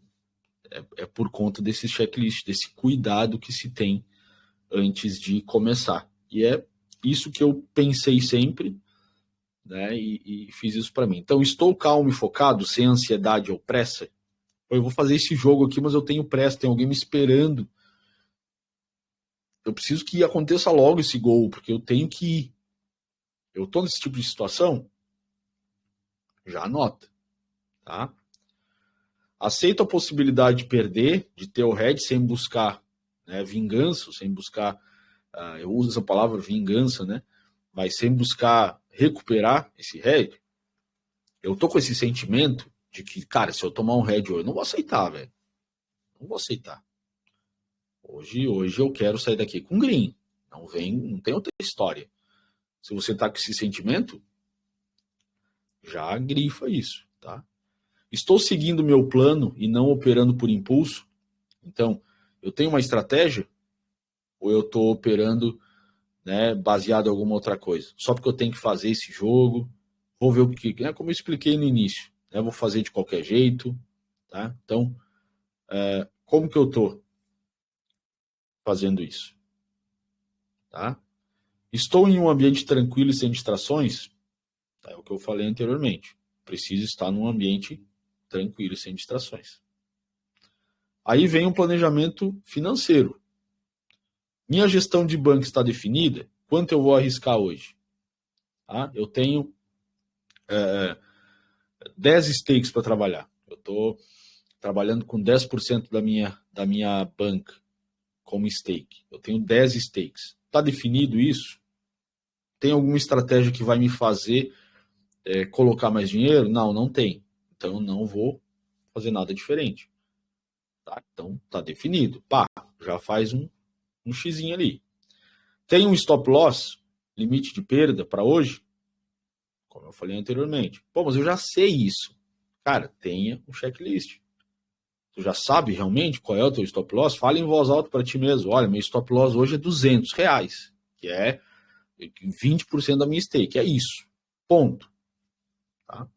é por conta desse checklist, desse cuidado que se tem antes de começar. E é isso que eu pensei sempre, né? E fiz isso para mim. Então, estou calmo e focado, sem ansiedade ou pressa. Eu vou fazer esse jogo aqui, mas eu tenho pressa, tem alguém me esperando. Eu preciso que aconteça logo esse gol, porque eu tenho que ir. Eu tô nesse tipo de situação? Já anota, tá? Aceito a possibilidade de perder, de ter o head sem buscar, né, vingança, sem buscar, eu uso essa palavra vingança, né? Mas sem buscar recuperar esse head. Eu tô com esse sentimento de que, cara, se eu tomar um head hoje, eu não vou aceitar, velho. Não vou aceitar. Hoje eu quero sair daqui com green. Não tem outra história. Se você tá com esse sentimento, já grifa isso, tá? Estou seguindo meu plano e não operando por impulso. Então, eu tenho uma estratégia ou eu estou operando, né, baseado em alguma outra coisa? Só porque eu tenho que fazer esse jogo, vou ver o que, né, como eu expliquei no início, né, vou fazer de qualquer jeito, tá? Então, como que eu estou fazendo isso? Tá? Estou em um ambiente tranquilo e sem distrações? É o que eu falei anteriormente. Preciso estar num ambiente tranquilo e sem distrações. Aí vem um planejamento financeiro. Minha gestão de banco está definida? Quanto eu vou arriscar hoje? Tá? Eu tenho 10 stakes para trabalhar. Eu estou trabalhando com 10% da minha banca como stake. Eu tenho 10 stakes. Está definido isso? Tem alguma estratégia que vai me fazer colocar mais dinheiro? Não tem. Então, não vou fazer nada diferente. Tá? Então, está definido. Pá, já faz um xizinho ali. Tem um stop loss, limite de perda para hoje? Como eu falei anteriormente. Pô, mas eu já sei isso. Cara, tenha um checklist. Tu já sabe realmente qual é o teu stop loss? Fala em voz alta para ti mesmo. Olha, meu stop loss hoje é R$200, que é 20% da minha stake. É isso. Ponto. Tá?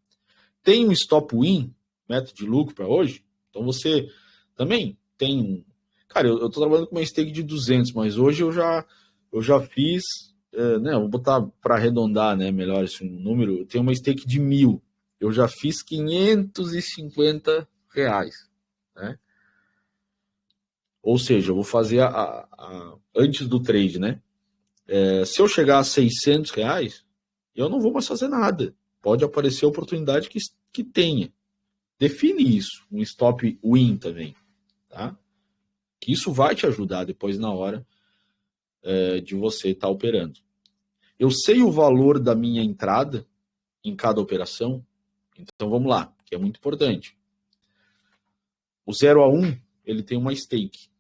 Tem um stop win, meta de lucro para hoje? Então você também tem um... Cara, eu tô trabalhando com uma stake de 200, mas hoje eu já fiz... né, vou botar para arredondar, né, melhor esse número. Eu tenho uma stake de 1000. Eu já fiz R$550. Né? Ou seja, eu vou fazer antes do trade, né? Se eu chegar a R$600, eu não vou mais fazer nada. Pode aparecer a oportunidade que tenha. Define isso, um stop win também, tá? Que isso vai te ajudar depois na hora de você estar operando. Eu sei o valor da minha entrada em cada operação, então vamos lá, que é muito importante. O 0 a 1, ele tem uma stake.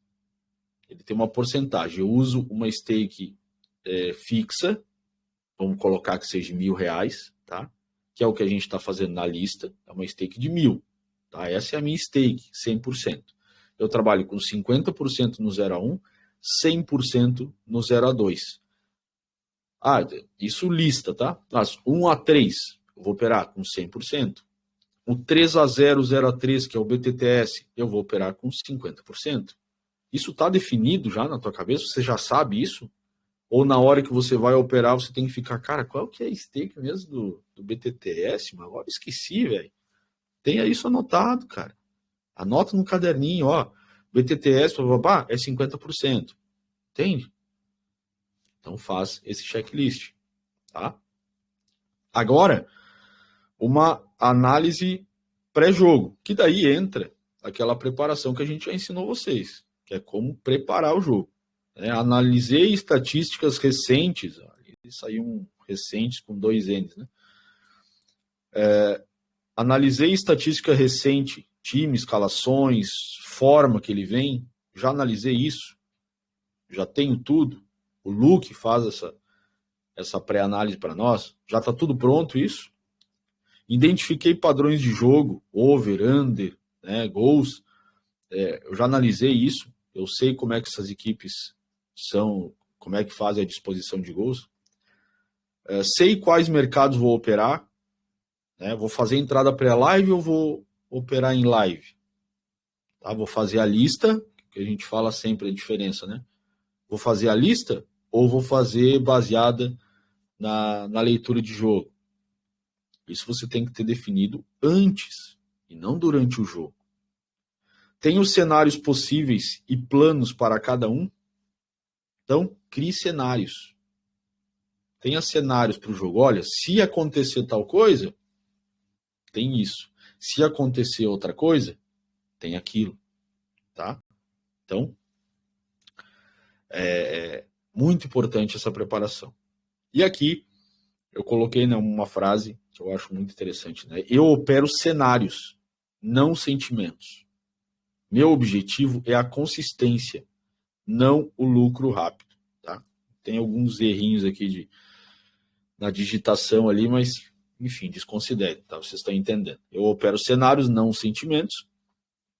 Ele tem uma porcentagem. Eu uso uma stake fixa, vamos colocar que seja R$1.000, tá? Que é o que a gente está fazendo na lista, é uma stake de 1.000. Tá? Essa é a minha stake, 100%. Eu trabalho com 50% no 0 a 1, 100% no 0 a 2. Isso lista, tá? Mas 1 a 3, eu vou operar com 100%. O 3 a 0, 0 a 3, que é o BTTS, eu vou operar com 50%. Isso está definido já na tua cabeça? Você já sabe isso? Ou na hora que você vai operar, você tem que ficar, cara, qual que é a stake mesmo do BTTS? Mas agora eu esqueci, velho. Tenha isso anotado, cara. Anota no caderninho, ó. BTTS, é 50%. Entende? Então faz esse checklist. tá? Agora, uma análise pré-jogo, que daí entra aquela preparação que a gente já ensinou vocês, que é como preparar o jogo. Analisei estatísticas recentes, saíram recentes com 2 N's, né? Analisei estatística recente, time, escalações, forma que ele vem, já analisei isso, já tenho tudo. O Luke faz essa pré-análise para nós, já está tudo pronto isso. Identifiquei padrões de jogo, over, under, né, gols, eu já analisei isso, eu sei como é que essas equipes são, como é que fazem a disposição de gols, sei quais mercados vou operar, né, vou fazer entrada pré-live ou vou operar em live, tá? Vou fazer a lista, que a gente fala sempre a diferença, né? Vou fazer a lista ou vou fazer baseada na leitura de jogo. Isso você tem que ter definido antes e não durante o jogo. Tem os cenários possíveis e planos para cada um. Então, crie cenários. Tenha cenários para o jogo. Olha, se acontecer tal coisa, tem isso. Se acontecer outra coisa, tem aquilo. Tá? Então, é muito importante essa preparação. E aqui, eu coloquei uma frase que eu acho muito interessante, né? Eu opero cenários, não sentimentos. Meu objetivo é a consistência, não o lucro rápido, tá? Tem alguns errinhos aqui na digitação ali, mas, enfim, desconsidere, tá? Vocês estão entendendo. Eu opero cenários, não sentimentos.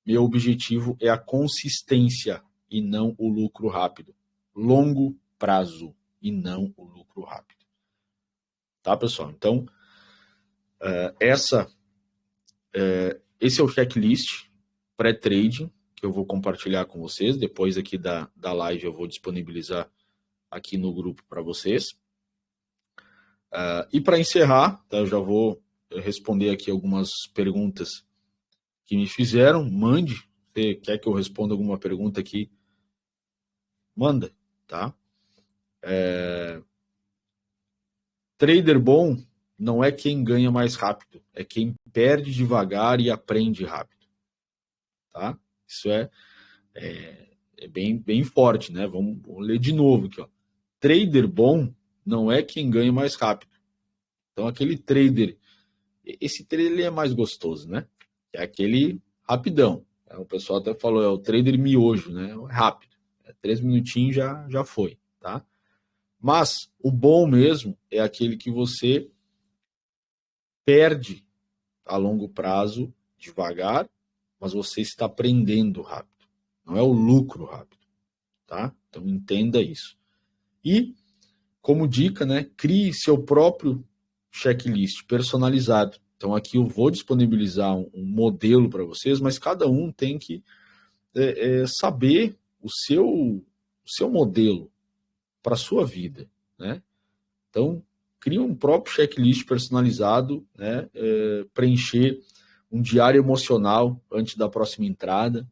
Meu objetivo é a consistência e não o lucro rápido. Longo prazo e não o lucro rápido. Tá, pessoal? Então, esse é o checklist pré-trading que eu vou compartilhar com vocês. Depois aqui da live eu vou disponibilizar aqui no grupo para vocês. E para encerrar, tá, eu já vou responder aqui algumas perguntas que me fizeram. Mande, se quer que eu responda alguma pergunta aqui, manda, tá? Trader bom não é quem ganha mais rápido, é quem perde devagar e aprende rápido, tá? Isso é bem forte, né? Vamos ler de novo aqui, ó. Trader bom não é quem ganha mais rápido. Então, aquele trader, esse trader ele é mais gostoso, né? É aquele rapidão. O pessoal até falou, é o trader miojo, né? É rápido. 3 minutinhos já foi, tá? Mas o bom mesmo é aquele que você perde a longo prazo, devagar, mas você está aprendendo rápido. Não é o lucro rápido, tá? Então entenda isso. E, como dica, né, crie seu próprio checklist personalizado. Então aqui eu vou disponibilizar um modelo para vocês, mas cada um tem que saber o seu modelo para a sua vida, né? Então, cria um próprio checklist personalizado, né? Preencher um diário emocional antes da próxima entrada,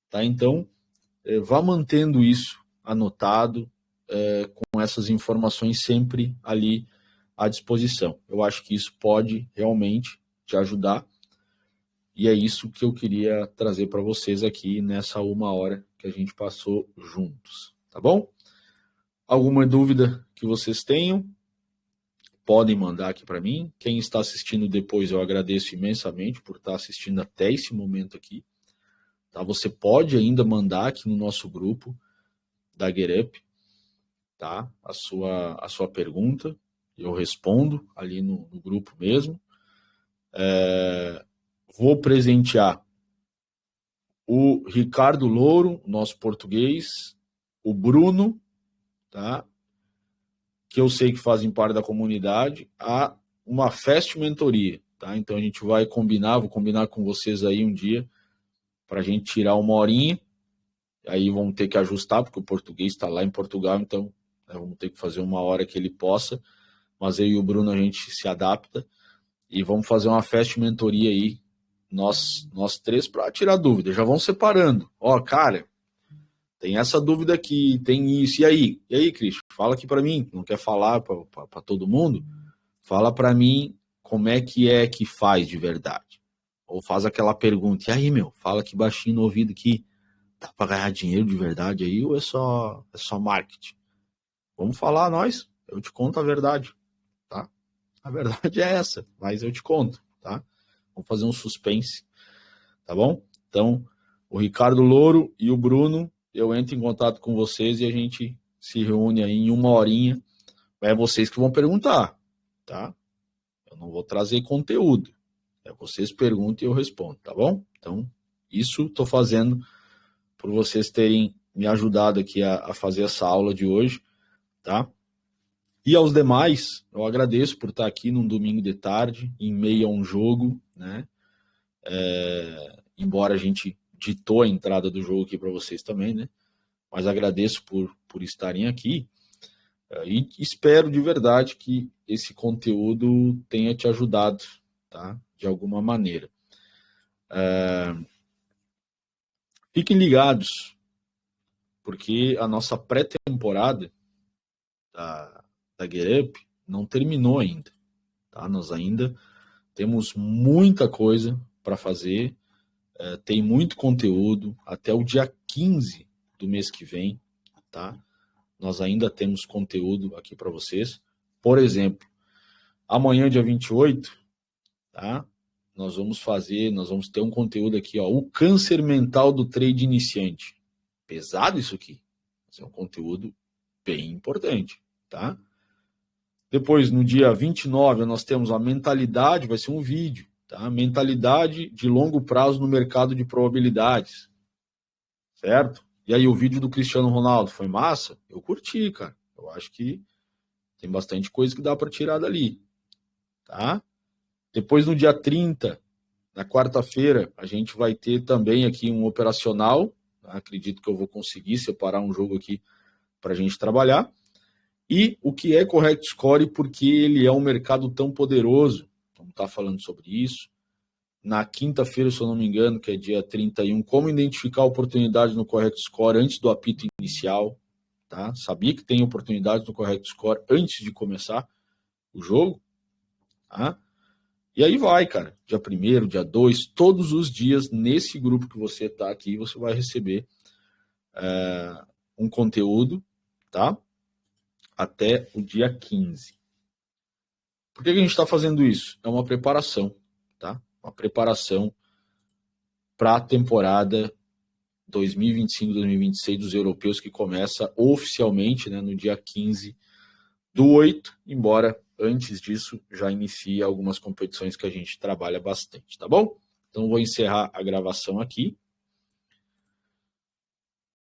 tá? Então, vá mantendo isso anotado, com essas informações sempre ali à disposição. Eu acho que isso pode realmente te ajudar, e é isso que eu queria trazer para vocês aqui nessa 1 hora que a gente passou juntos, tá bom? Alguma dúvida que vocês tenham, podem mandar aqui para mim. Quem está assistindo depois, eu agradeço imensamente por estar assistindo até esse momento aqui. Tá? Você pode ainda mandar aqui no nosso grupo da GetUp, tá? a sua pergunta, eu respondo ali no grupo mesmo. Vou presentear o Ricardo Louro, nosso português, o Bruno, tá? Que eu sei que fazem parte da comunidade, a uma Fast Mentoria, tá? Então a gente vai vou combinar com vocês aí um dia para a gente tirar 1 horinha, aí vamos ter que ajustar, porque o português está lá em Portugal, então vamos ter que fazer 1 hora que ele possa, mas eu e o Bruno a gente se adapta e vamos fazer uma Fast Mentoria aí, nós 3, para tirar dúvida. Já vão separando. Ó, cara, tem essa dúvida aqui, tem isso, e aí? E aí, Cristian? Fala aqui para mim, não quer falar para todo mundo? Fala para mim como é que faz de verdade. Ou faz aquela pergunta, e aí, meu, fala aqui baixinho no ouvido que dá para ganhar dinheiro de verdade aí ou é só marketing? Vamos falar nós, eu te conto a verdade, tá? A verdade é essa, mas eu te conto, tá? Vamos fazer um suspense, tá bom? Então, o Ricardo Louro e o Bruno, eu entro em contato com vocês e a gente se reúne aí em 1 horinha. É vocês que vão perguntar, tá? Eu não vou trazer conteúdo. É vocês perguntam e eu respondo, tá bom? Então, isso estou fazendo por vocês terem me ajudado aqui a fazer essa aula de hoje, tá? E aos demais, eu agradeço por estar aqui num domingo de tarde, em meio a um jogo, né? Embora a gente ditou a entrada do jogo aqui para vocês também, né? Mas agradeço por estarem aqui e espero de verdade que esse conteúdo tenha te ajudado, tá? De alguma maneira. Fiquem ligados, porque a nossa pré-temporada da Get Up não terminou ainda, tá? Nós ainda temos muita coisa para fazer, tem muito conteúdo, até o dia 15 do mês que vem, tá? Nós ainda temos conteúdo aqui para vocês. Por exemplo, amanhã, dia 28, tá? Nós vamos ter um conteúdo aqui, ó, o câncer mental do trade iniciante. Pesado isso aqui. Esse é um conteúdo bem importante, tá? Depois, no dia 29, nós temos a mentalidade, vai ser um vídeo, tá? Mentalidade de longo prazo no mercado de probabilidades, certo? E aí, o vídeo do Cristiano Ronaldo foi massa? Eu curti, cara. Eu acho que tem bastante coisa que dá para tirar dali, tá? Depois, no dia 30, na quarta-feira, a gente vai ter também aqui um operacional. Tá? Acredito que eu vou conseguir separar um jogo aqui para a gente trabalhar. E o que é Correct Score e por que ele é um mercado tão poderoso. Vamos estar falando sobre isso. Na quinta-feira, se eu não me engano, que é dia 31, como identificar oportunidades no Correct Score antes do apito inicial. Tá? Sabia que tem oportunidades no Correct Score antes de começar o jogo. Tá? E aí vai, cara. Dia 1º, dia 2, todos os dias, nesse grupo que você está aqui, você vai receber um conteúdo, tá? Até o dia 15. Por que a gente está fazendo isso? É uma preparação, tá? Uma preparação para a temporada 2025-2026 dos europeus, que começa oficialmente, né, no dia 15 do 8, embora antes disso já inicie algumas competições que a gente trabalha bastante, tá bom? Então vou encerrar a gravação aqui,